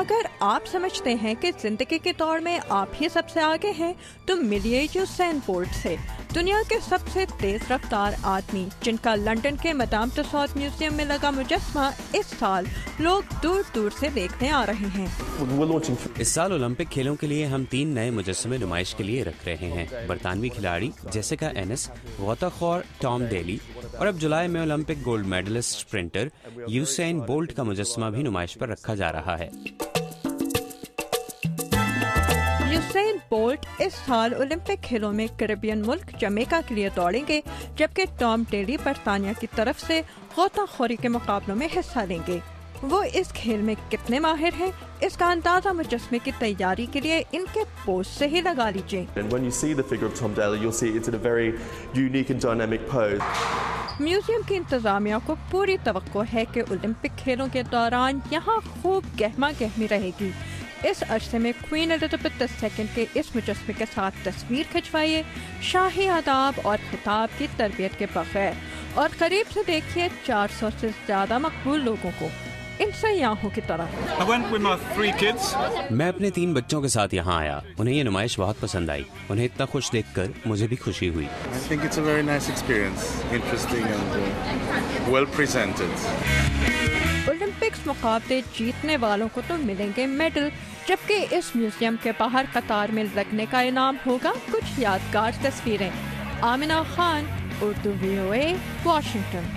اگر آپ سمجھتے ہیں کہ زندگی کے دور میں آپ ہی سب سے آگے ہیں تو ملیے یوسین بولٹ سے، دنیا کے سب سے تیز رفتار آدمی جن کا لندن کے مدام ٹساڈ میوزیم میں لگا مجسمہ اس سال لوگ دور دور سے دیکھنے آ رہے ہیں۔ اس سال اولمپک کھیلوں کے لیے ہم 3 نئے مجسمے نمائش کے لیے رکھ رہے ہیں۔ برطانوی کھلاڑی جیسیکا اینس، غوطہ خور ٹام ڈیلی اور اب جولائی میں Olympic gold medalist sprinter Usain Bolt کا مجسمہ بھی نمائش پر رکھا جا رہا ہے۔ یوسین بولٹ اس سال اولمپک کھیلوں میں کیریبین ملک جمیکا کے لیے دوڑیں گے، جبکہ ٹام ڈیلی برطانیہ کی طرف سے غوطہ خوری کے مقابلوں میں حصہ لیں گے۔ وہ اس کھیل میں کتنے ماہر ہیں، اس کا اندازہ مجسمے کی تیاری کے لیے ان کے پوز سے ہی لگا لیجیے۔ میوزیم کی انتظامیہ کو پوری توقع ہے کہ اولمپک کھیلوں کے دوران یہاں خوب گہما گہمی رہے گی۔ اس عرصے میں کوئین ایلزابتھ II کے اس مجسمے کے ساتھ تصویر کھنچوائیے، شاہی آداب اور خطاب کی تربیت کے بغیر، اور قریب سے دیکھیے 400 سے زیادہ مقبول لوگوں کو ان سیاحوں کی طرح۔ میں اپنے 3 بچوں کے ساتھ یہاں آیا، انہیں یہ نمائش بہت پسند آئی، انہیں اتنا خوش دیکھ کر مجھے بھی خوشی ہوئی۔ اولمپکس مقابلے جیتنے والوں کو تو ملیں گے میڈل، جبکہ اس میوزیم کے باہر قطار میں لگنے کا انعام ہوگا کچھ یادگار تصویریں۔ Amna Khan, Urdu VOA، Washington.